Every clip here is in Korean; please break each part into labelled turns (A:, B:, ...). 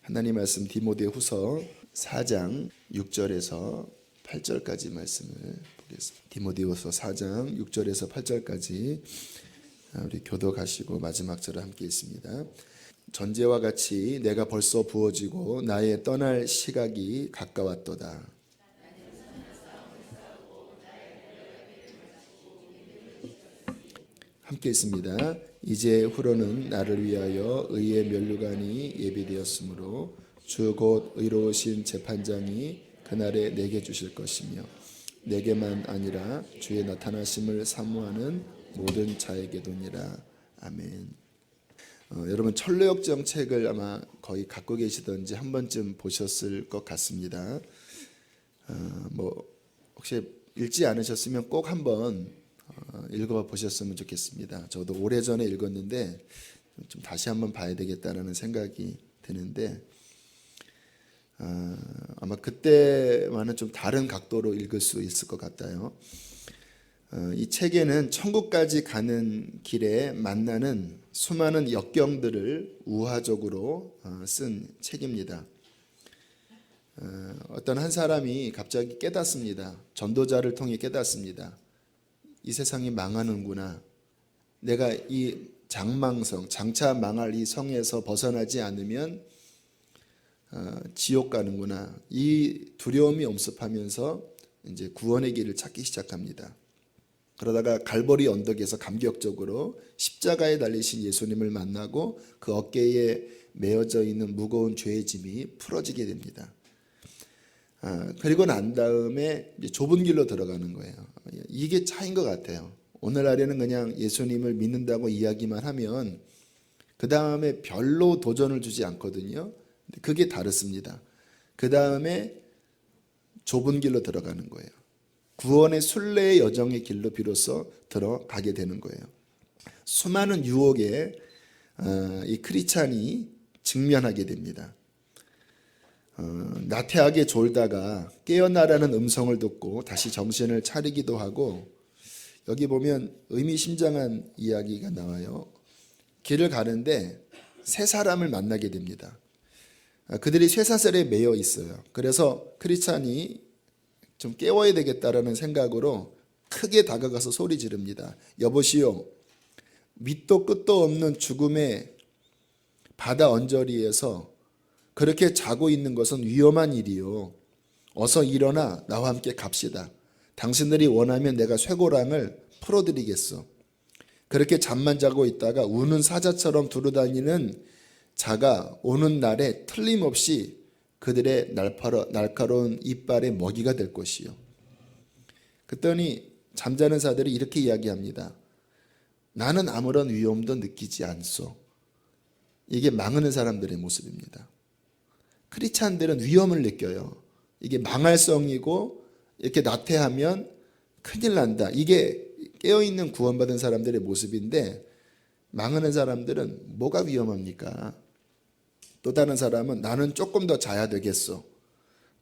A: 하나님 말씀 디모데후서 4장 6절에서 8절까지 말씀을 보겠습니다. 디모데후서 4장 6절에서 8절까지 우리 교독하시고 마지막 절을 함께 읽습니다. 전제와 같이 내가 벌써 부어지고 나의 떠날 시각이 가까웠도다. 함께 있습니다. 이제 후로는 나를 위하여 의의 면류관이 예비되었으므로 주 곧 의로우신 재판장이 그날에 내게 주실 것이며 내게만 아니라 주의 나타나심을 사모하는 모든 자에게도니라. 아멘. 여러분 철로역정 책을 아마 거의 갖고 계시던지 한 번쯤 보셨을 것 같습니다. 혹시 읽지 않으셨으면 꼭 한번 읽어보셨으면 좋겠습니다. 저도 오래전에 읽었는데 좀 다시 한번 봐야 되겠다는 생각이 드는데 아마 그때와는 좀 다른 각도로 읽을 수 있을 것 같아요. 이 책에는 천국까지 가는 길에 만나는 수많은 역경들을 우화적으로 쓴 책입니다. 어떤 한 사람이 갑자기 깨닫습니다. 전도자를 통해 깨닫습니다. 이 세상이 망하는구나. 내가 이 장망성, 장차 망할 이 성에서 벗어나지 않으면 지옥 가는구나. 이 두려움이 엄습하면서 이제 구원의 길을 찾기 시작합니다. 그러다가 갈보리 언덕에서 감격적으로 십자가에 달리신 예수님을 만나고 그 어깨에 메어져 있는 무거운 죄의 짐이 풀어지게 됩니다. 그리고 난 다음에 이제 좁은 길로 들어가는 거예요. 이게 차이인 것 같아요. 오늘날에는 그냥 예수님을 믿는다고 이야기만 하면 그 다음에 별로 도전을 주지 않거든요. 그게 다릅니다. 그 다음에 좁은 길로 들어가는 거예요. 구원의 순례의 여정의 길로 비로소 들어가게 되는 거예요. 수많은 유혹에 이 크리스찬이 직면하게 됩니다. 나태하게 졸다가 깨어나라는 음성을 듣고 다시 정신을 차리기도 하고, 여기 보면 의미심장한 이야기가 나와요. 길을 가는데 세 사람을 만나게 됩니다. 그들이 쇠사슬에 매여 있어요. 그래서 크리스찬이 좀 깨워야 되겠다라는 생각으로 크게 다가가서 소리 지릅니다. 여보시오, 밑도 끝도 없는 죽음의 바다 언저리에서 그렇게 자고 있는 것은 위험한 일이요. 어서 일어나 나와 함께 갑시다. 당신들이 원하면 내가 쇠고랑을 풀어드리겠어. 그렇게 잠만 자고 있다가 우는 사자처럼 두루다니는 자가 오는 날에 틀림없이 그들의 날카로운 이빨의 먹이가 될 것이요. 그랬더니 잠자는 사들이 이렇게 이야기합니다. 나는 아무런 위험도 느끼지 않소. 이게 망하는 사람들의 모습입니다. 크리스찬들은 위험을 느껴요. 이게 망할성이고 이렇게 나태하면 큰일 난다. 이게 깨어있는 구원받은 사람들의 모습인데, 망하는 사람들은 뭐가 위험합니까? 또 다른 사람은 나는 조금 더 자야 되겠어.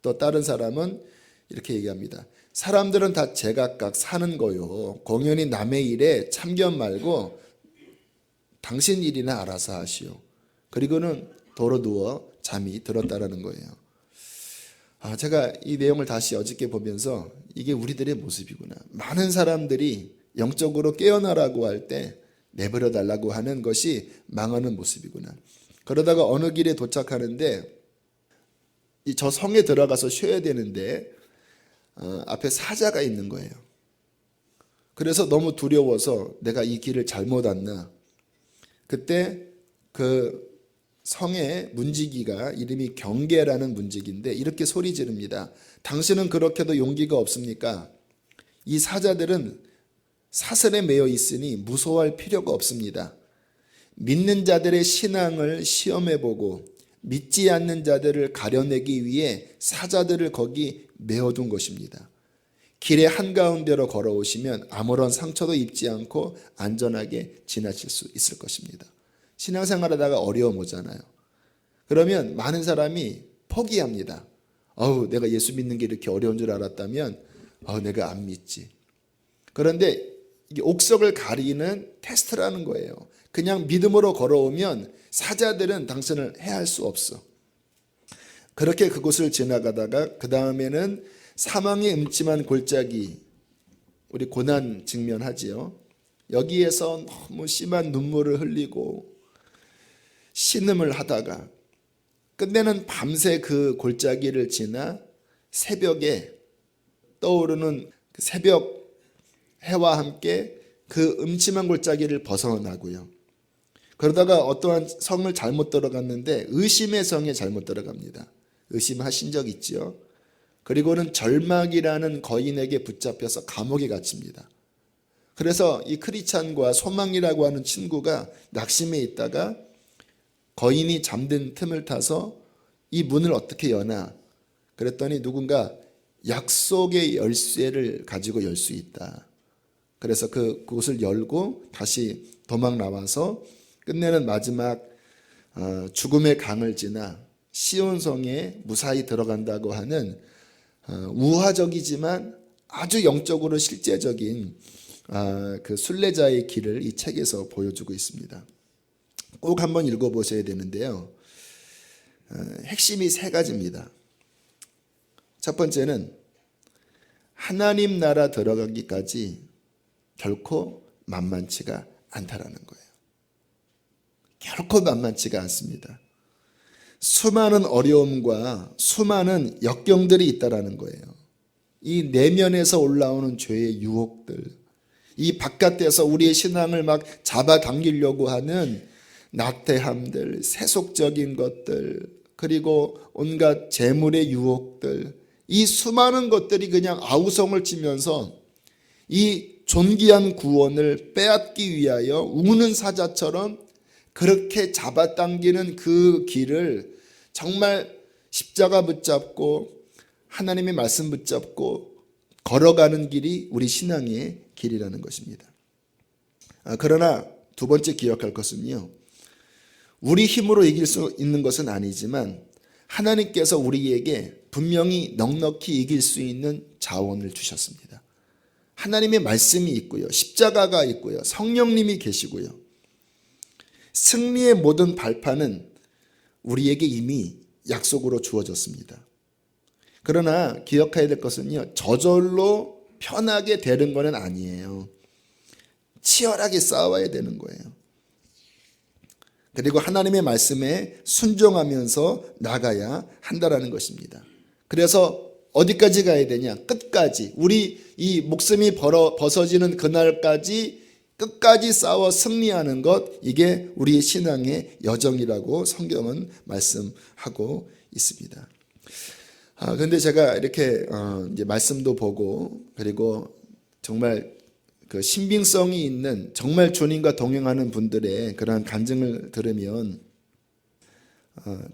A: 또 다른 사람은 이렇게 얘기합니다. 사람들은 다 제각각 사는 거요. 공연히 남의 일에 참견 말고 당신 일이나 알아서 하시오. 그리고는 도로 누워 잠이 들었다라는 거예요. 제가 이 내용을 다시 어저께 보면서 이게 우리들의 모습이구나. 많은 사람들이 영적으로 깨어나라고 할 때 내버려 달라고 하는 것이 망하는 모습이구나. 그러다가 어느 길에 도착하는데 저 성에 들어가서 쉬어야 되는데 앞에 사자가 있는 거예요. 그래서 너무 두려워서 내가 이 길을 잘못 왔나. 그때 그 성의 문지기가 이름이 경계라는 문지기인데 이렇게 소리 지릅니다. 당신은 그렇게도 용기가 없습니까? 이 사자들은 사슬에 매여 있으니 무서워할 필요가 없습니다. 믿는 자들의 신앙을 시험해보고 믿지 않는 자들을 가려내기 위해 사자들을 거기 메어둔 것입니다. 길의 한가운데로 걸어오시면 아무런 상처도 입지 않고 안전하게 지나칠 수 있을 것입니다. 신앙생활하다가 어려움 오잖아요. 그러면 많은 사람이 포기합니다. 내가 예수 믿는 게 이렇게 어려운 줄 알았다면 내가 안 믿지. 그런데 이게 옥석을 가리는 테스트라는 거예요. 그냥 믿음으로 걸어오면 사자들은 당신을 해할 수 없어. 그렇게 그곳을 지나가다가 그 다음에는 사망의 음침한 골짜기, 우리 고난 직면하지요. 여기에서 너무 심한 눈물을 흘리고 신음을 하다가 끝내는 밤새 그 골짜기를 지나 새벽에 떠오르는 그 새벽 해와 함께 그 음침한 골짜기를 벗어나고요. 그러다가 어떠한 성을 잘못 들어갔는데 의심의 성에 잘못 들어갑니다. 의심하신 적 있죠? 그리고는 절망이라는 거인에게 붙잡혀서 감옥에 갇힙니다. 그래서 이 크리찬과 소망이라고 하는 친구가 낙심해 있다가 거인이 잠든 틈을 타서 이 문을 어떻게 여나? 그랬더니 누군가 약속의 열쇠를 가지고 열 수 있다. 그래서 그곳을 열고 다시 도망 나와서 끝내는 마지막 죽음의 강을 지나 시온성에 무사히 들어간다고 하는 우화적이지만 아주 영적으로 실제적인 그 순례자의 길을 이 책에서 보여주고 있습니다. 꼭 한번 읽어보셔야 되는데요. 핵심이 세 가지입니다. 첫 번째는 하나님 나라 들어가기까지 결코 만만치가 않다라는 거예요. 결코 만만치가 않습니다. 수많은 어려움과 수많은 역경들이 있다라는 거예요. 이 내면에서 올라오는 죄의 유혹들, 이 바깥에서 우리의 신앙을 막 잡아당기려고 하는 나태함들, 세속적인 것들, 그리고 온갖 재물의 유혹들, 이 수많은 것들이 그냥 아우성을 치면서 이 존귀한 구원을 빼앗기 위하여 우는 사자처럼 그렇게 잡아당기는 그 길을 정말 십자가 붙잡고 하나님의 말씀 붙잡고 걸어가는 길이 우리 신앙의 길이라는 것입니다. 그러나 두 번째 기억할 것은요, 우리 힘으로 이길 수 있는 것은 아니지만 하나님께서 우리에게 분명히 넉넉히 이길 수 있는 자원을 주셨습니다. 하나님의 말씀이 있고요, 십자가가 있고요, 성령님이 계시고요. 승리의 모든 발판은 우리에게 이미 약속으로 주어졌습니다. 그러나 기억해야 될 것은요, 저절로 편하게 되는 것은 아니에요. 치열하게 싸워야 되는 거예요. 그리고 하나님의 말씀에 순종하면서 나가야 한다라는 것입니다. 그래서 어디까지 가야 되냐? 끝까지. 우리 이 목숨이 벗어지는 그날까지 끝까지 싸워 승리하는 것, 이게 우리의 신앙의 여정이라고 성경은 말씀하고 있습니다. 그런데 제가 이렇게 이제 말씀도 보고 그리고 정말 그 신빙성이 있는 정말 주님과 동행하는 분들의 그러한 간증을 들으면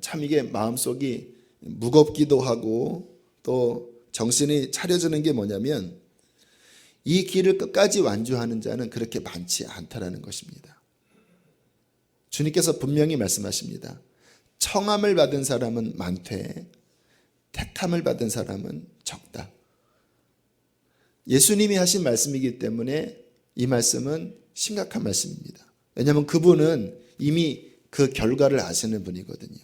A: 참 이게 마음속이 무겁기도 하고 또 정신이 차려지는 게 뭐냐면 이 길을 끝까지 완주하는 자는 그렇게 많지 않다라는 것입니다. 주님께서 분명히 말씀하십니다. 청함을 받은 사람은 많되 택함을 받은 사람은 적다. 예수님이 하신 말씀이기 때문에 이 말씀은 심각한 말씀입니다. 왜냐하면 그분은 이미 그 결과를 아시는 분이거든요.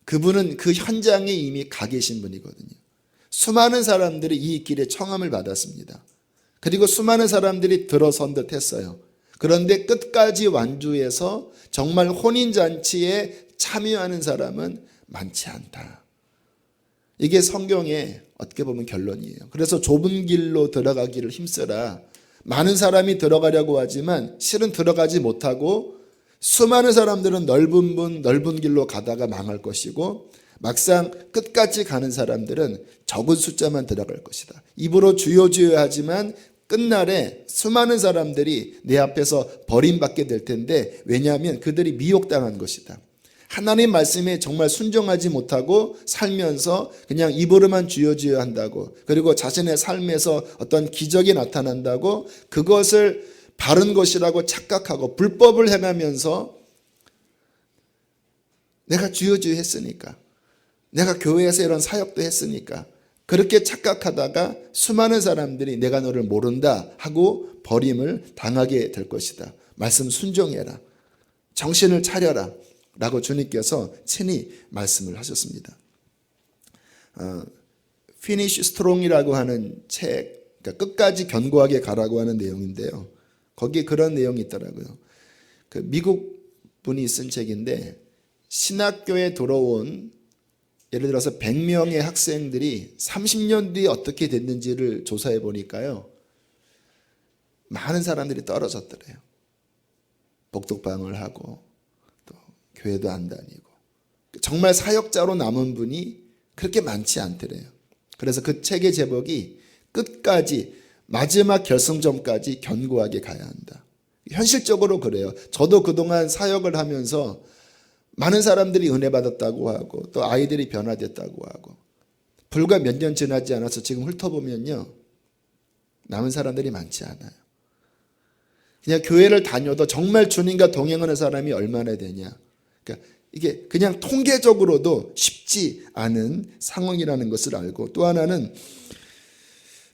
A: 그분은 그 현장에 이미 가 계신 분이거든요. 수많은 사람들이 이 길에 청함을 받았습니다. 그리고 수많은 사람들이 들어선 듯 했어요. 그런데 끝까지 완주해서 정말 혼인잔치에 참여하는 사람은 많지 않다. 이게 성경의 어떻게 보면 결론이에요. 그래서 좁은 길로 들어가기를 힘쓰라. 많은 사람이 들어가려고 하지만 실은 들어가지 못하고 수많은 사람들은 넓은 길로 가다가 망할 것이고 막상 끝까지 가는 사람들은 적은 숫자만 들어갈 것이다. 입으로 주여 주여 하지만 끝날에 수많은 사람들이 내 앞에서 버림받게 될 텐데, 왜냐하면 그들이 미혹당한 것이다. 하나님 말씀에 정말 순종하지 못하고 살면서 그냥 입으로만 주여 주여 한다고, 그리고 자신의 삶에서 어떤 기적이 나타난다고 그것을 바른 것이라고 착각하고 불법을 행하면서 내가 주여 주여 했으니까, 내가 교회에서 이런 사역도 했으니까 그렇게 착각하다가 수많은 사람들이 내가 너를 모른다 하고 버림을 당하게 될 것이다. 말씀 순종해라. 정신을 차려라. 라고 주님께서 친히 말씀을 하셨습니다. Finish Strong이라고 하는 책, 그러니까 끝까지 견고하게 가라고 하는 내용인데요. 거기에 그런 내용이 있더라고요. 그 미국 분이 쓴 책인데 신학교에 들어온 예를 들어서 100명의 학생들이 30년 뒤에 어떻게 됐는지를 조사해 보니까요. 많은 사람들이 떨어졌더래요. 복덕방을 하고 또 교회도 안 다니고 정말 사역자로 남은 분이 그렇게 많지 않더래요. 그래서 그 책의 제목이 끝까지 마지막 결승점까지 견고하게 가야 한다. 현실적으로 그래요. 저도 그동안 사역을 하면서 많은 사람들이 은혜 받았다고 하고 또 아이들이 변화됐다고 하고 불과 몇 년 지나지 않아서 지금 훑어보면요. 남은 사람들이 많지 않아요. 그냥 교회를 다녀도 정말 주님과 동행하는 사람이 얼마나 되냐. 그러니까 이게 그냥 통계적으로도 쉽지 않은 상황이라는 것을 알고 또 하나는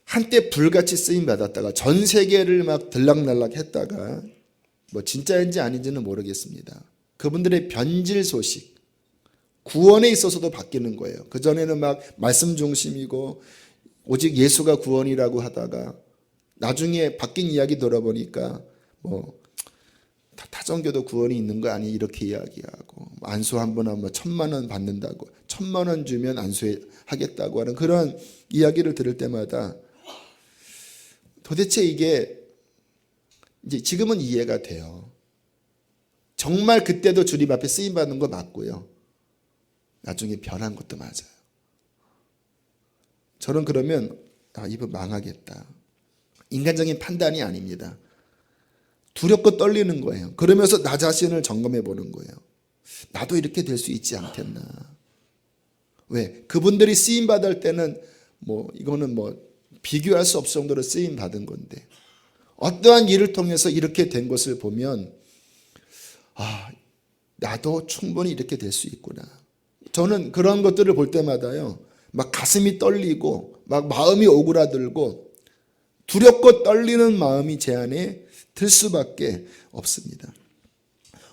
A: 한때 불같이 쓰임 받았다가 전 세계를 막 들락날락 했다가 뭐 진짜인지 아닌지는 모르겠습니다. 그분들의 변질 소식, 구원에 있어서도 바뀌는 거예요. 그전에는 막 말씀 중심이고 오직 예수가 구원이라고 하다가 나중에 바뀐 이야기 들어보니까 뭐 타종교도 구원이 있는 거 아니 이렇게 이야기하고 안수 한 번 하면 1,000만 원 받는다고 1,000만 원 주면 안수하겠다고 하는 그런 이야기를 들을 때마다 도대체 이게 이제 지금은 이해가 돼요. 정말 그때도 주님 앞에 쓰임 받는 거 맞고요. 나중에 변한 것도 맞아요. 저는 그러면 이분 망하겠다. 인간적인 판단이 아닙니다. 두렵고 떨리는 거예요. 그러면서 나 자신을 점검해 보는 거예요. 나도 이렇게 될 수 있지 않겠나. 왜? 그분들이 쓰임 받을 때는 이거는 비교할 수 없을 정도로 쓰임 받은 건데 어떠한 일을 통해서 이렇게 된 것을 보면 나도 충분히 이렇게 될 수 있구나. 저는 그런 것들을 볼 때마다요. 막 가슴이 떨리고 막 마음이 오그라들고 두렵고 떨리는 마음이 제 안에 들 수밖에 없습니다.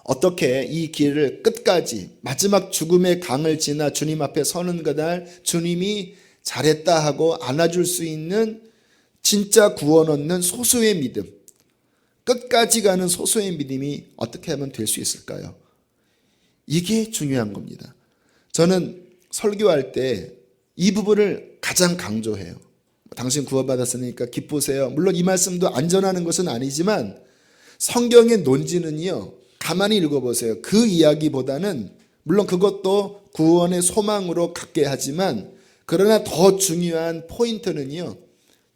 A: 어떻게 이 길을 끝까지 마지막 죽음의 강을 지나 주님 앞에 서는 그날 주님이 잘했다 하고 안아줄 수 있는 진짜 구원 얻는 소수의 믿음, 끝까지 가는 소수의 믿음이 어떻게 하면 될 수 있을까요? 이게 중요한 겁니다. 저는 설교할 때 이 부분을 가장 강조해요. 당신 구원받았으니까 기쁘세요. 물론 이 말씀도 안전하는 것은 아니지만 성경의 논지는요. 가만히 읽어보세요. 그 이야기보다는 물론 그것도 구원의 소망으로 갖게 하지만 그러나 더 중요한 포인트는요.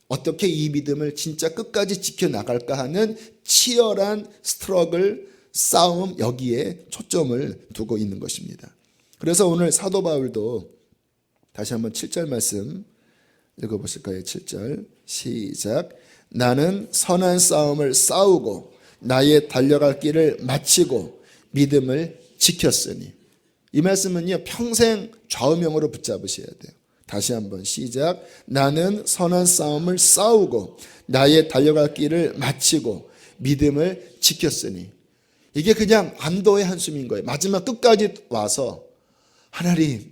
A: 어떻게 이 믿음을 진짜 끝까지 지켜나갈까 하는 치열한 스트러글, 싸움 여기에 초점을 두고 있는 것입니다. 그래서 오늘 사도 바울도 다시 한번 7절 말씀 읽어보실까요? 7절 시작. 나는 선한 싸움을 싸우고 나의 달려갈 길을 마치고 믿음을 지켰으니. 이 말씀은요 평생 좌우명으로 붙잡으셔야 돼요. 다시 한번 시작. 나는 선한 싸움을 싸우고 나의 달려갈 길을 마치고 믿음을 지켰으니. 이게 그냥 안도의 한숨인 거예요. 마지막 끝까지 와서 하나님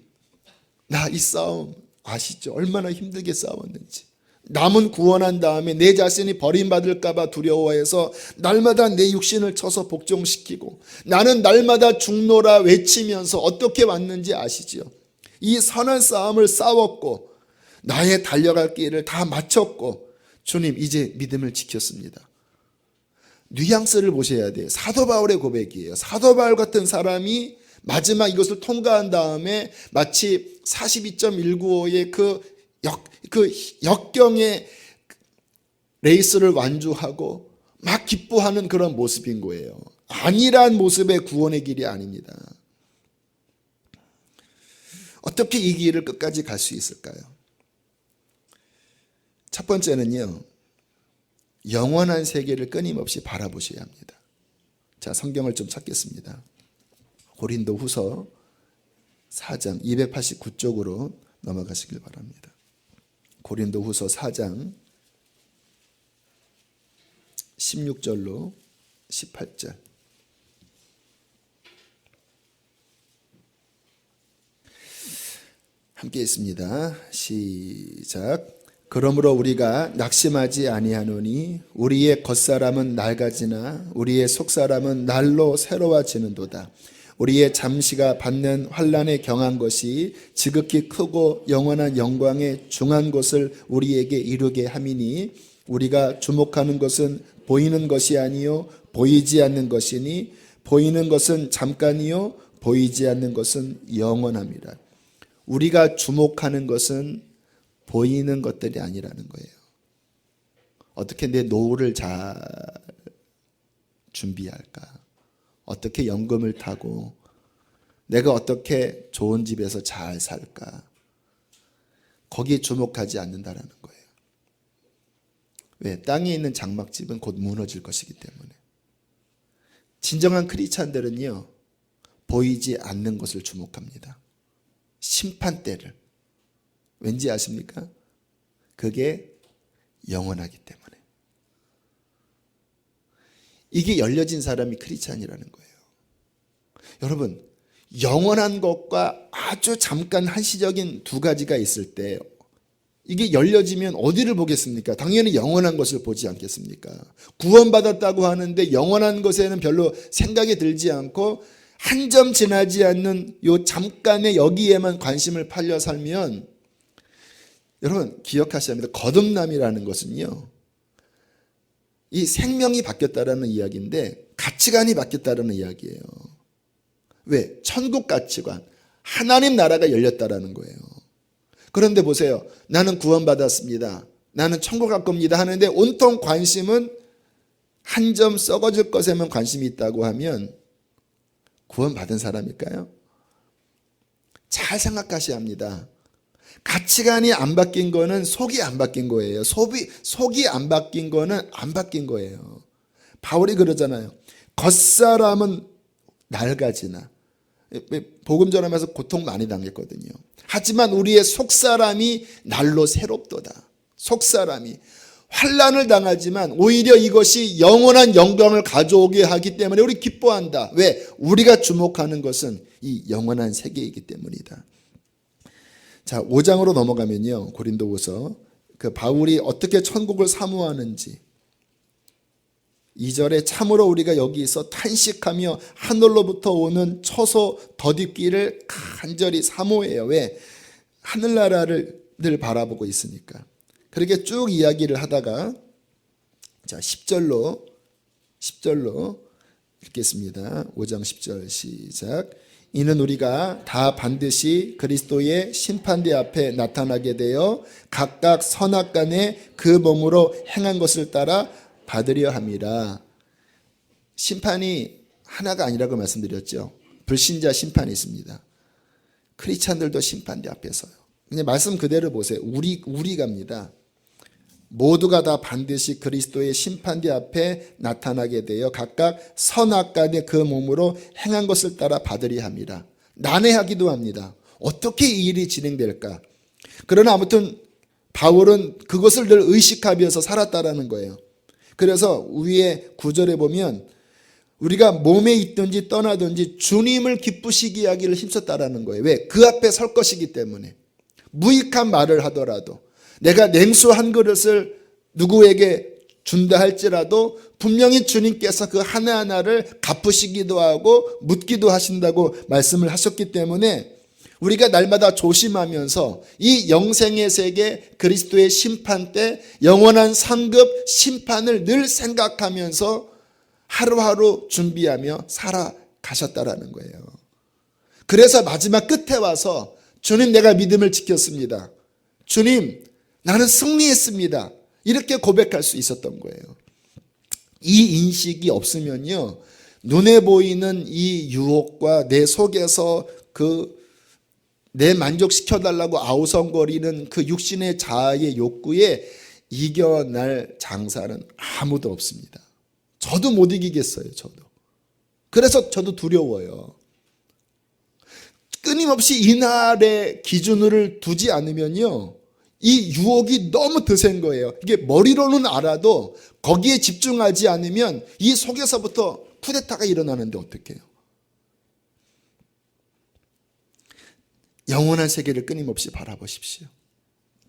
A: 나 이 싸움 아시죠? 얼마나 힘들게 싸웠는지. 남은 구원한 다음에 내 자신이 버림받을까 봐 두려워해서 날마다 내 육신을 쳐서 복종시키고 나는 날마다 죽노라 외치면서 어떻게 왔는지 아시죠? 이 선한 싸움을 싸웠고 나의 달려갈 길을 다 마쳤고 주님 이제 믿음을 지켰습니다. 뉘앙스를 보셔야 돼요. 사도 바울의 고백이에요. 사도 바울 같은 사람이 마지막 이것을 통과한 다음에 마치 42.195의 그 역경의 레이스를 완주하고 막 기뻐하는 그런 모습인 거예요. 안일한 모습의 구원의 길이 아닙니다. 어떻게 이 길을 끝까지 갈 수 있을까요? 첫 번째는요. 영원한 세계를 끊임없이 바라보셔야 합니다. 자, 성경을 좀 찾겠습니다. 고린도 후서 4장 289쪽으로 넘어가시길 바랍니다. 고린도 후서 4장 16절로 18절. 함께 있습니다. 시작. 그러므로 우리가 낙심하지 아니하노니 우리의 겉사람은 낡아지나 우리의 속사람은 날로 새로워지는도다. 우리의 잠시가 받는 환난에 경한 것이 지극히 크고 영원한 영광에 중한 것을 우리에게 이루게 함이니 우리가 주목하는 것은 보이는 것이 아니요 보이지 않는 것이니 보이는 것은 잠깐이요 보이지 않는 것은 영원합니다. 우리가 주목하는 것은 보이는 것들이 아니라는 거예요. 어떻게 내 노후를 잘 준비할까? 어떻게 연금을 타고 내가 어떻게 좋은 집에서 잘 살까? 거기에 주목하지 않는다라는 거예요. 왜? 땅에 있는 장막집은 곧 무너질 것이기 때문에. 진정한 크리스찬들은요, 보이지 않는 것을 주목합니다. 심판대를. 왠지 아십니까? 그게 영원하기 때문에. 이게 열려진 사람이 크리스찬이라는 거예요. 여러분, 영원한 것과 아주 잠깐 한시적인 두 가지가 있을 때 이게 열려지면 어디를 보겠습니까? 당연히 영원한 것을 보지 않겠습니까? 구원받았다고 하는데 영원한 것에는 별로 생각이 들지 않고 한 점 지나지 않는 요 잠깐의 여기에만 관심을 팔려 살면 여러분 기억하셔야 합니다. 거듭남이라는 것은요, 이 생명이 바뀌었다라는 이야기인데 가치관이 바뀌었다라는 이야기예요. 왜? 천국 가치관, 하나님 나라가 열렸다라는 거예요. 그런데 보세요. 나는 구원받았습니다. 나는 천국 갈 겁니다 하는데 온통 관심은 한 점 썩어질 것에만 관심이 있다고 하면 구원받은 사람일까요? 잘 생각하셔야 합니다. 가치관이 안 바뀐 거는 속이 안 바뀐 거예요. 속이 안 바뀐 거는 안 바뀐 거예요. 바울이 그러잖아요. 겉사람은 낡아지나. 복음 전하면서 고통 많이 당했거든요. 하지만 우리의 속사람이 날로 새롭도다. 속사람이 환난을 당하지만 오히려 이것이 영원한 영광을 가져오게 하기 때문에 우리 기뻐한다. 왜? 우리가 주목하는 것은 이 영원한 세계이기 때문이다. 자, 5장으로 넘어가면요. 고린도후서 그 바울이 어떻게 천국을 사모하는지 2절에 참으로 우리가 여기서 탄식하며 하늘로부터 오는 처소 덧입기를 간절히 사모해요. 왜? 하늘나라를 늘 바라보고 있으니까. 그렇게 쭉 이야기를 하다가 자 10절로 읽겠습니다. 5장 10절 시작. 이는 우리가 다 반드시 그리스도의 심판대 앞에 나타나게 되어 각각 선악간에 그 몸으로 행한 것을 따라 받으려 함이라. 심판이 하나가 아니라고 말씀드렸죠. 불신자 심판이 있습니다. 크리스찬들도 심판대 앞에 서요. 그냥 말씀 그대로 보세요. 우리가입니다. 모두가 다 반드시 그리스도의 심판대 앞에 나타나게 되어 각각 선악간에 그 몸으로 행한 것을 따라 받으려 함이라. 난해하기도 합니다. 어떻게 이 일이 진행될까? 그러나 아무튼 바울은 그것을 늘 의식하면서 살았다라는 거예요. 그래서 위에 9절에 보면 우리가 몸에 있든지 떠나든지 주님을 기쁘시게 하기를 힘썼다라는 거예요. 왜? 그 앞에 설 것이기 때문에. 무익한 말을 하더라도 내가 냉수 한 그릇을 누구에게 준다 할지라도 분명히 주님께서 그 하나하나를 갚으시기도 하고 묻기도 하신다고 말씀을 하셨기 때문에 우리가 날마다 조심하면서 이 영생의 세계 그리스도의 심판 때 영원한 상급 심판을 늘 생각하면서 하루하루 준비하며 살아가셨다라는 거예요. 그래서 마지막 끝에 와서 주님 내가 믿음을 지켰습니다. 주님 나는 승리했습니다. 이렇게 고백할 수 있었던 거예요. 이 인식이 없으면요, 눈에 보이는 이 유혹과 내 속에서 내 만족시켜달라고 아우성거리는 그 육신의 자아의 욕구에 이겨낼 장사는 아무도 없습니다. 저도 못 이기겠어요. 저도. 그래서 저도 두려워요. 끊임없이 이날의 기준을 두지 않으면요, 이 유혹이 너무 드센 거예요. 이게 머리로는 알아도 거기에 집중하지 않으면 이 속에서부터 쿠데타가 일어나는데 어떡해요? 영원한 세계를 끊임없이 바라보십시오.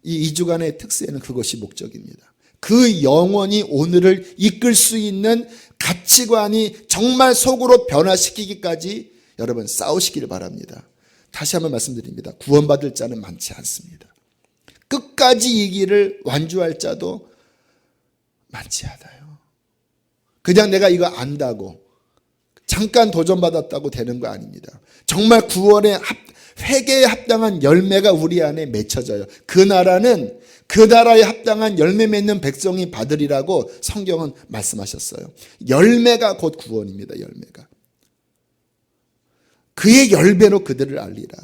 A: 이 2주간의 특세는 그것이 목적입니다. 그 영원히 오늘을 이끌 수 있는 가치관이 정말 속으로 변화시키기까지 여러분 싸우시길 바랍니다. 다시 한번 말씀드립니다. 구원받을 자는 많지 않습니다. 끝까지 이 길을 완주할 자도 많지 않아요. 그냥 내가 이거 안다고 잠깐 도전받았다고 되는 거 아닙니다. 정말 구원의 회개에 합당한 열매가 우리 안에 맺혀져요. 그 나라에 합당한 열매 맺는 백성이 받으리라고 성경은 말씀하셨어요. 열매가 곧 구원입니다. 열매가. 그의 열매로 그들을 알리라.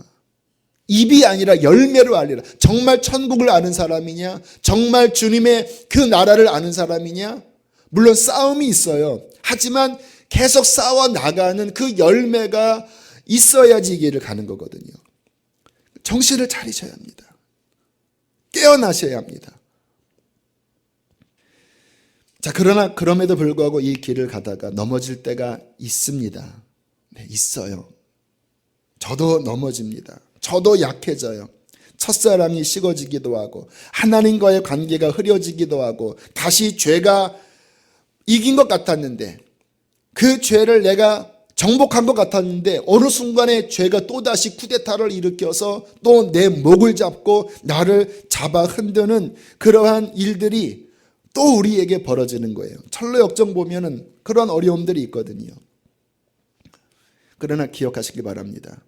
A: 입이 아니라 열매로 알리라. 정말 천국을 아는 사람이냐? 정말 주님의 그 나라를 아는 사람이냐? 물론 싸움이 있어요. 하지만 계속 싸워 나가는 그 열매가 있어야지 이 길을 가는 거거든요. 정신을 차리셔야 합니다. 깨어나셔야 합니다. 자, 그러나 그럼에도 불구하고 이 길을 가다가 넘어질 때가 있습니다. 네, 있어요. 저도 넘어집니다. 저도 약해져요. 첫사랑이 식어지기도 하고 하나님과의 관계가 흐려지기도 하고 다시 죄가 이긴 것 같았는데 그 죄를 내가 정복한 것 같았는데 어느 순간에 죄가 또다시 쿠데타를 일으켜서 또 내 목을 잡고 나를 잡아 흔드는 그러한 일들이 또 우리에게 벌어지는 거예요. 철로 역정 보면은 그런 어려움들이 있거든요. 그러나 기억하시기 바랍니다.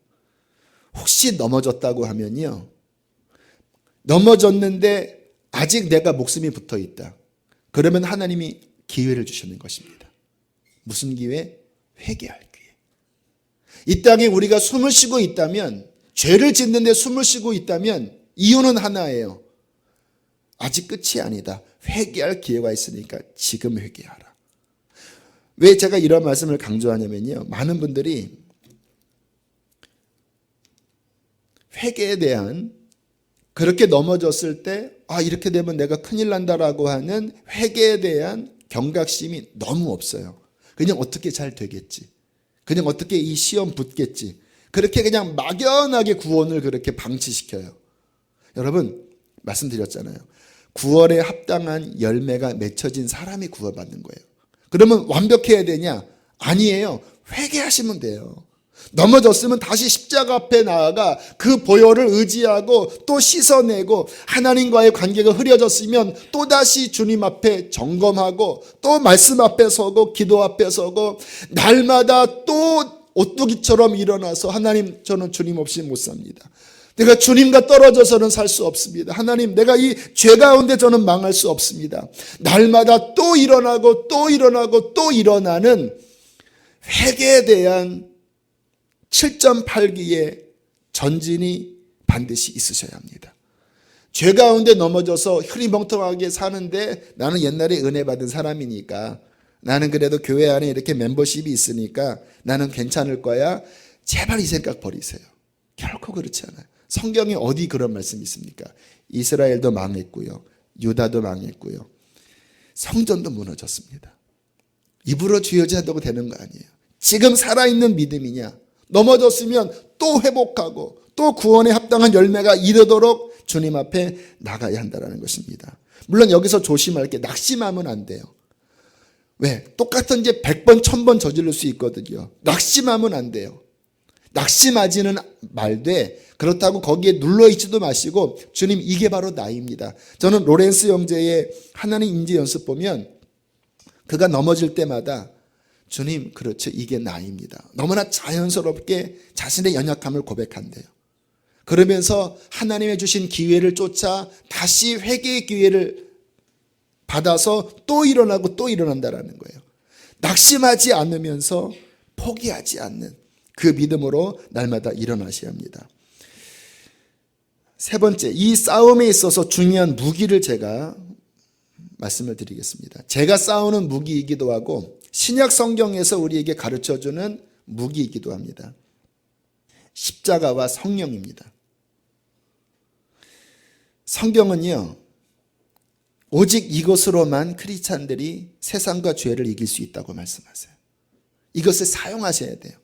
A: 혹시 넘어졌다고 하면요. 넘어졌는데 아직 내가 목숨이 붙어 있다. 그러면 하나님이 기회를 주시는 것입니다. 무슨 기회? 회개할 기회. 이 땅에 우리가 숨을 쉬고 있다면, 죄를 짓는데 숨을 쉬고 있다면 이유는 하나예요. 아직 끝이 아니다. 회개할 기회가 있으니까 지금 회개하라. 왜 제가 이런 말씀을 강조하냐면요. 많은 분들이 회개에 대한 그렇게 넘어졌을 때 이렇게 되면 내가 큰일 난다라고 하는 회개에 대한 경각심이 너무 없어요. 그냥 어떻게 잘 되겠지. 그냥 어떻게 이 시험 붙겠지. 그렇게 그냥 막연하게 구원을 그렇게 방치시켜요. 여러분 말씀드렸잖아요. 구원에 합당한 열매가 맺혀진 사람이 구원받는 거예요. 그러면 완벽해야 되냐? 아니에요. 회개하시면 돼요. 넘어졌으면 다시 십자가 앞에 나아가 그 보혈을 의지하고 또 씻어내고 하나님과의 관계가 흐려졌으면 또다시 주님 앞에 점검하고 또 말씀 앞에 서고 기도 앞에 서고 날마다 또 오뚜기처럼 일어나서 하나님 저는 주님 없이 못 삽니다. 내가 주님과 떨어져서는 살 수 없습니다. 하나님 내가 이 죄 가운데 저는 망할 수 없습니다. 날마다 또 일어나고 또 일어나고 또 일어나는 회개에 대한 7.8기의 전진이 반드시 있으셔야 합니다. 죄 가운데 넘어져서 흐리멍텅하게 사는데 나는 옛날에 은혜 받은 사람이니까 나는 그래도 교회 안에 이렇게 멤버십이 있으니까 나는 괜찮을 거야. 제발 이 생각 버리세요. 결코 그렇지 않아요. 성경에 어디 그런 말씀이 있습니까? 이스라엘도 망했고요. 유다도 망했고요. 성전도 무너졌습니다. 입으로 주여지한다고 되는 거 아니에요. 지금 살아있는 믿음이냐? 넘어졌으면 또 회복하고 또 구원에 합당한 열매가 이르도록 주님 앞에 나가야 한다는 것입니다. 물론 여기서 조심할 게 낙심하면 안 돼요. 왜? 똑같은 게 100번, 1000번 저지를 수 있거든요. 낙심하면 안 돼요. 낙심하지는 말되 그렇다고 거기에 눌러있지도 마시고 주님 이게 바로 나입니다. 저는 로렌스 형제의 하나님 인지 연습 보면 그가 넘어질 때마다 주님 그렇죠 이게 나입니다. 너무나 자연스럽게 자신의 연약함을 고백한대요. 그러면서 하나님의 주신 기회를 쫓아 다시 회개의 기회를 받아서 또 일어나고 또 일어난다라는 거예요. 낙심하지 않으면서 포기하지 않는 그 믿음으로 날마다 일어나셔야 합니다. 세 번째, 이 싸움에 있어서 중요한 무기를 제가 말씀을 드리겠습니다. 제가 싸우는 무기이기도 하고 신약 성경에서 우리에게 가르쳐주는 무기이기도 합니다. 십자가와 성령입니다. 성경은요, 오직 이것으로만 크리스찬들이 세상과 죄를 이길 수 있다고 말씀하세요. 이것을 사용하셔야 돼요.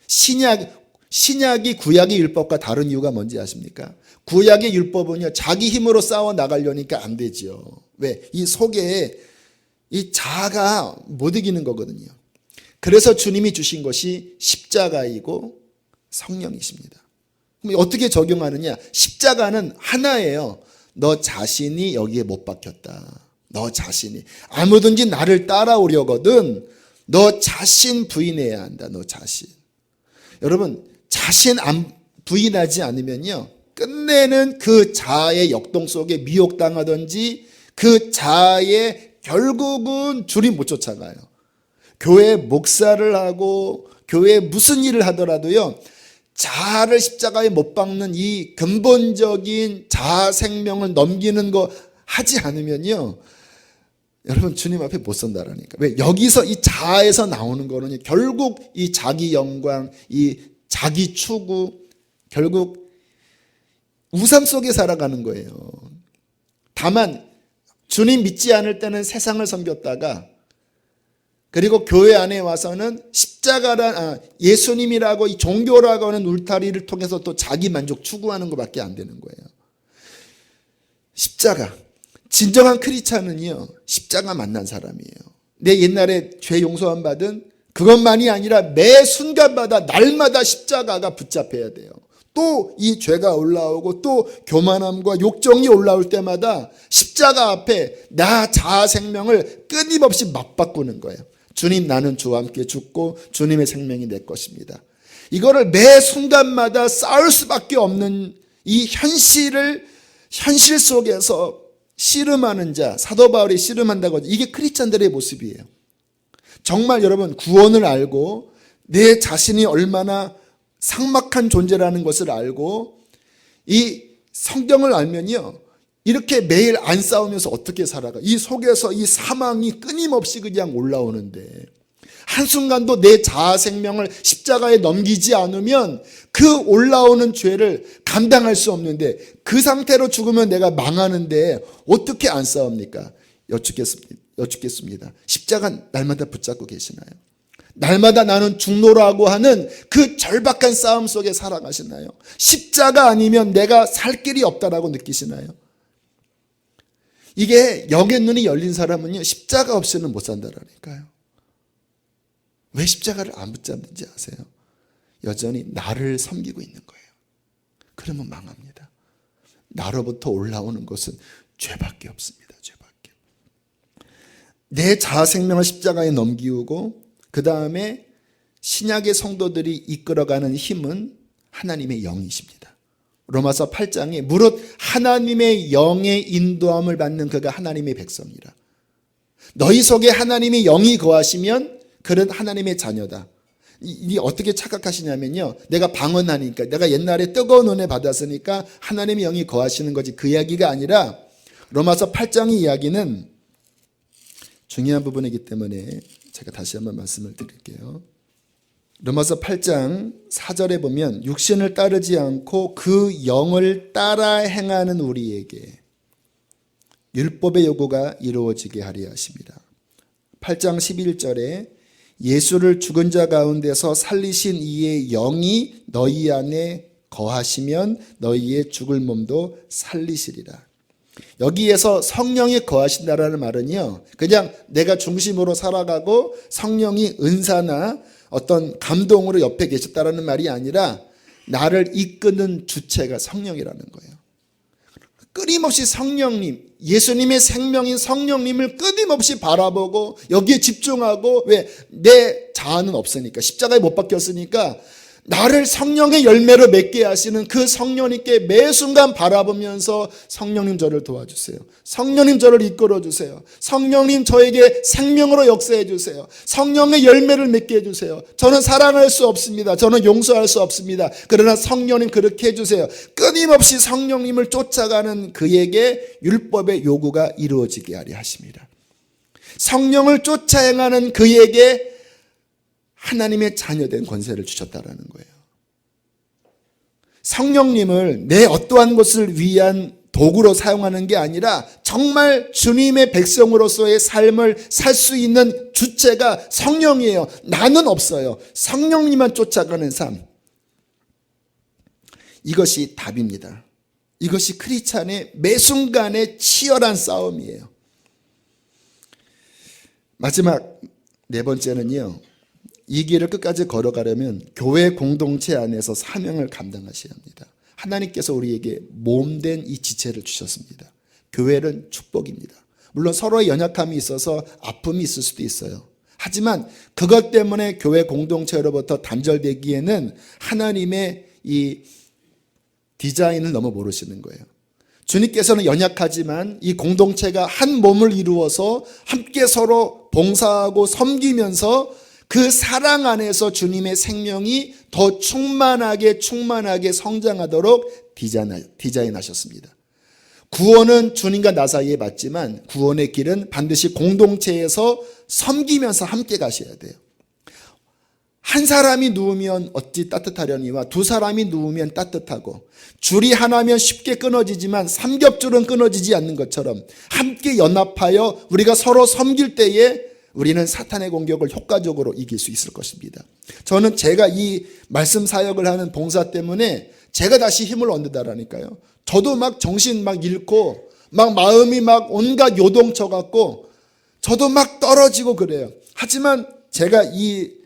A: 신약 신약이 구약의 율법과 다른 이유가 뭔지 아십니까? 구약의 율법은요, 자기 힘으로 싸워 나가려니까 안 되죠. 왜? 이 속에 이 자아가 못 이기는 거거든요. 그래서 주님이 주신 것이 십자가이고 성령이십니다. 그럼 어떻게 적용하느냐? 십자가는 하나예요. 너 자신이 여기에 못 박혔다. 너 자신이. 아무든지 나를 따라오려거든 너 자신 부인해야 한다. 너 자신. 여러분, 자신 부인하지 않으면요, 끝내는 그 자아의 역동 속에 미혹당하든지 그 자아에 결국은 줄이 못 쫓아가요. 교회 목사를 하고 교회에 무슨 일을 하더라도요, 자아를 십자가에 못 박는 이 근본적인 자아 생명을 넘기는 거 하지 않으면요, 여러분 주님 앞에 못 선다라니까. 왜? 여기서 이 자아에서 나오는 거는 결국 이 자기 영광, 이 자기 추구, 결국 우상 속에 살아가는 거예요. 다만 주님 믿지 않을 때는 세상을 섬겼다가, 그리고 교회 안에 와서는 예수님이라고 이 종교라고 하는 울타리를 통해서 또 자기 만족 추구하는 것밖에 안 되는 거예요. 십자가. 진정한 크리스찬은요, 십자가 만난 사람이에요. 내 옛날에 죄 용서함 받은 그것만이 아니라 매 순간마다 날마다 십자가가 붙잡혀야 돼요. 또 이 죄가 올라오고 또 교만함과 욕정이 올라올 때마다 십자가 앞에 나 자아 생명을 끊임없이 맞바꾸는 거예요. 주님, 나는 주와 함께 죽고 주님의 생명이 내 것입니다. 이거를 매 순간마다 싸울 수밖에 없는 이 현실 속에서 씨름하는 자, 사도 바울이 씨름한다고 하죠. 이게 크리스찬들의 모습이에요. 정말 여러분, 구원을 알고 내 자신이 얼마나 삭막한 존재라는 것을 알고 이 성경을 알면요, 이렇게 매일 안 싸우면서 어떻게 살아가? 이 속에서 이 사망이 끊임없이 그냥 올라오는데 한순간도 내 자아 생명을 십자가에 넘기지 않으면 그 올라오는 죄를 감당할 수 없는데, 그 상태로 죽으면 내가 망하는데 어떻게 안 싸웁니까? 여쭙겠습니다. 십자가 날마다 붙잡고 계시나요? 날마다 나는 죽노라고 하는 그 절박한 싸움 속에 살아가시나요? 십자가 아니면 내가 살 길이 없다라고 느끼시나요? 이게 영의 눈이 열린 사람은요, 십자가 없이는 못 산다라니까요. 왜 십자가를 안 붙잡는지 아세요? 여전히 나를 섬기고 있는 거예요. 그러면 망합니다. 나로부터 올라오는 것은 죄밖에 없습니다. 죄밖에. 내 자아 생명을 십자가에 넘기고 그 다음에 신약의 성도들이 이끌어가는 힘은 하나님의 영이십니다. 로마서 8장에 무릇 하나님의 영의 인도함을 받는 그가 하나님의 백성이라. 너희 속에 하나님의 영이 거하시면 그는 하나님의 자녀다. 이 어떻게 착각하시냐면요, 내가 방언하니까, 내가 옛날에 뜨거운 은혜 받았으니까 하나님의 영이 거하시는 거지, 그 이야기가 아니라 로마서 8장의 이야기는 중요한 부분이기 때문에 제가 다시 한번 말씀을 드릴게요. 로마서 8장 4절에 보면 육신을 따르지 않고 그 영을 따라 행하는 우리에게 율법의 요구가 이루어지게 하려 하십니다. 8장 11절에 예수를 죽은 자 가운데서 살리신 이의 영이 너희 안에 거하시면 너희의 죽을 몸도 살리시리라. 여기에서 성령이 거하신다라는 말은요, 그냥 내가 중심으로 살아가고 성령이 은사나 어떤 감동으로 옆에 계셨다라는 말이 아니라 나를 이끄는 주체가 성령이라는 거예요. 끊임없이 성령님, 예수님의 생명인 성령님을 끊임없이 바라보고 여기에 집중하고, 왜? 내 자아는 없으니까, 십자가에 못 박혔으니까 나를 성령의 열매로 맺게 하시는 그 성령님께 매 순간 바라보면서 성령님 저를 도와주세요. 성령님 저를 이끌어주세요. 성령님 저에게 생명으로 역사해 주세요. 성령의 열매를 맺게 해주세요. 저는 사랑할 수 없습니다. 저는 용서할 수 없습니다. 그러나 성령님 그렇게 해주세요. 끊임없이 성령님을 쫓아가는 그에게 율법의 요구가 이루어지게 하려 하십니다. 성령을 쫓아 행하는 그에게 하나님의 자녀된 권세를 주셨다라는 거예요. 성령님을 내 어떠한 것을 위한 도구로 사용하는 게 아니라 정말 주님의 백성으로서의 삶을 살 수 있는 주체가 성령이에요. 나는 없어요. 성령님만 쫓아가는 삶. 이것이 답입니다. 이것이 크리스찬의 매 순간의 치열한 싸움이에요. 마지막 네 번째는요, 이 길을 끝까지 걸어가려면 교회 공동체 안에서 사명을 감당하셔야 합니다. 하나님께서 우리에게 몸된 이 지체를 주셨습니다. 교회는 축복입니다. 물론 서로의 연약함이 있어서 아픔이 있을 수도 있어요. 하지만 그것 때문에 교회 공동체로부터 단절되기에는 하나님의 이 디자인을 너무 모르시는 거예요. 주님께서는 연약하지만 이 공동체가 한 몸을 이루어서 함께 서로 봉사하고 섬기면서 그 사랑 안에서 주님의 생명이 더 충만하게 성장하도록 디자인하셨습니다. 구원은 주님과 나 사이에 맞지만 구원의 길은 반드시 공동체에서 섬기면서 함께 가셔야 돼요. 한 사람이 누우면 어찌 따뜻하려니와 두 사람이 누우면 따뜻하고, 줄이 하나면 쉽게 끊어지지만 삼겹줄은 끊어지지 않는 것처럼 함께 연합하여 우리가 서로 섬길 때에 우리는 사탄의 공격을 효과적으로 이길 수 있을 것입니다. 저는 제가 이 말씀 사역을 하는 봉사 때문에 제가 다시 힘을 얻는다라니까요. 저도 막 정신 막 잃고 막 마음이 막 온갖 요동쳐 갖고 저도 막 떨어지고 그래요. 하지만 제가 이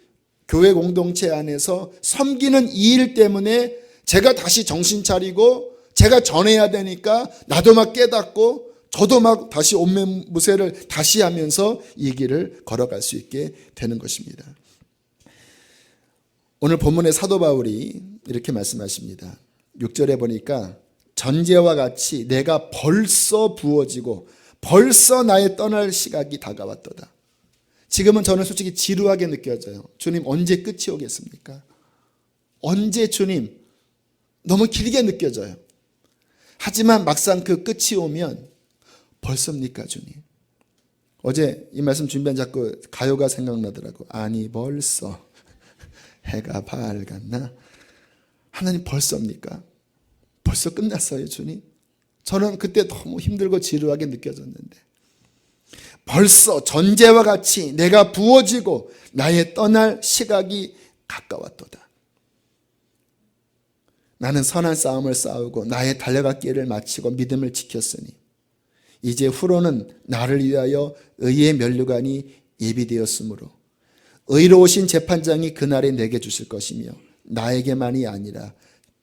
A: 교회 공동체 안에서 섬기는 이 일 때문에 제가 다시 정신 차리고 제가 전해야 되니까 나도 막 깨닫고 저도 막 다시 옷매무새를 다시 하면서 이 길을 걸어갈 수 있게 되는 것입니다. 오늘 본문의 사도 바울이 이렇게 말씀하십니다. 6절에 보니까 전제와 같이 내가 벌써 부어지고 벌써 나의 떠날 시각이 다가왔도다. 지금은 저는 솔직히 지루하게 느껴져요. 주님 언제 끝이 오겠습니까? 언제 주님? 너무 길게 느껴져요. 하지만 막상 그 끝이 오면 벌써입니까 주님? 어제 이 말씀 준비한 자꾸 가요가 생각나더라고. 아니 벌써 해가 밝았나? 하나님 벌써입니까? 벌써 끝났어요 주님? 저는 그때 너무 힘들고 지루하게 느껴졌는데 벌써 전제와 같이 내가 부어지고 나의 떠날 시각이 가까웠도다. 나는 선한 싸움을 싸우고 나의 달려갈 길을 마치고 믿음을 지켰으니 이제 후로는 나를 위하여 의의 면류관이 예비되었으므로 의로우신 재판장이 그날에 내게 주실 것이며 나에게만이 아니라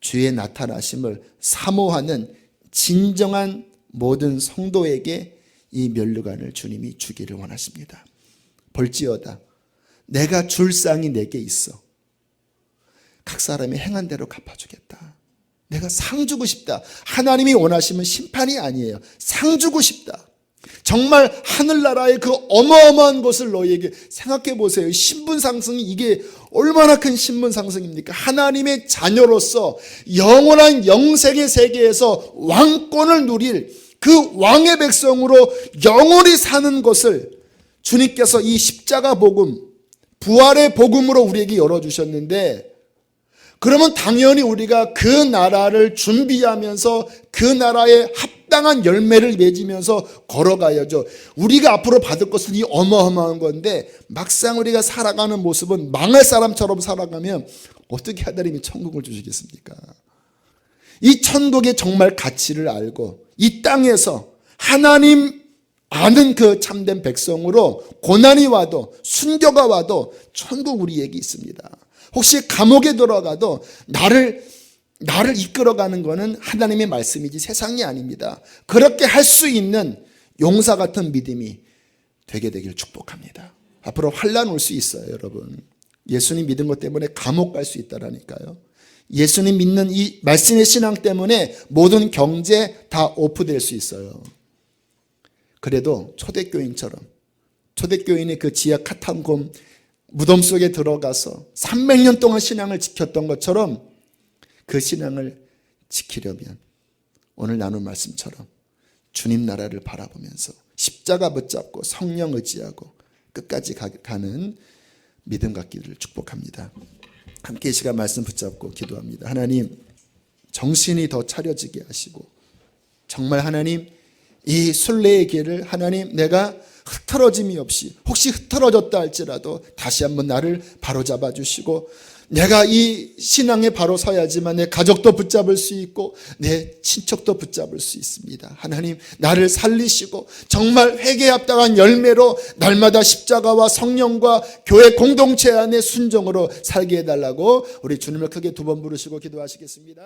A: 주의 나타나심을 사모하는 진정한 모든 성도에게 이 면류관을 주님이 주기를 원하십니다. 볼지어다 내가 줄 쌍이 내게 있어. 각 사람이 행한 대로 갚아주겠다. 내가 상 주고 싶다. 하나님이 원하시면 심판이 아니에요. 상 주고 싶다. 정말 하늘나라의 그 어마어마한 것을 너희에게 생각해 보세요. 신분 상승이 이게 얼마나 큰 신분 상승입니까? 하나님의 자녀로서 영원한 영생의 세계에서 왕권을 누릴 그 왕의 백성으로 영원히 사는 것을 주님께서 이 십자가 복음, 부활의 복음으로 우리에게 열어주셨는데, 그러면 당연히 우리가 그 나라를 준비하면서 그 나라에 합당한 열매를 맺으면서 걸어가야죠. 우리가 앞으로 받을 것은 이 어마어마한 건데 막상 우리가 살아가는 모습은 망할 사람처럼 살아가면 어떻게 하나님이 천국을 주시겠습니까? 이 천국의 정말 가치를 알고 이 땅에서 하나님 아는 그 참된 백성으로 고난이 와도 순교가 와도 천국 우리에게 있습니다. 혹시 감옥에 들어가도 나를 이끌어가는 것은 하나님의 말씀이지 세상이 아닙니다. 그렇게 할 수 있는 용사 같은 믿음이 되게 되길 축복합니다. 앞으로 환난 올 수 있어요, 여러분. 예수님 믿은 것 때문에 감옥 갈 수 있다라니까요. 예수님 믿는 이 말씀의 신앙 때문에 모든 경제 다 오프될 수 있어요. 그래도 초대교인처럼, 초대교인의 그 지하 카탄곰 무덤 속에 들어가서 300년 동안 신앙을 지켰던 것처럼 그 신앙을 지키려면 오늘 나눈 말씀처럼 주님 나라를 바라보면서 십자가 붙잡고 성령 의지하고 끝까지 가는 믿음 갖기를 축복합니다. 함께 이 시간 말씀 붙잡고 기도합니다. 하나님, 정신이 더 차려지게 하시고 정말 하나님 이 순례의 길을 하나님 내가 흐트러짐이 없이, 혹시 흐트러졌다 할지라도 다시 한번 나를 바로잡아 주시고 내가 이 신앙에 바로 서야지만 내 가족도 붙잡을 수 있고 내 친척도 붙잡을 수 있습니다. 하나님 나를 살리시고 정말 회개에 합당한 열매로 날마다 십자가와 성령과 교회 공동체 안에 순종으로 살게 해달라고 우리 주님을 크게 두 번 부르시고 기도하시겠습니다.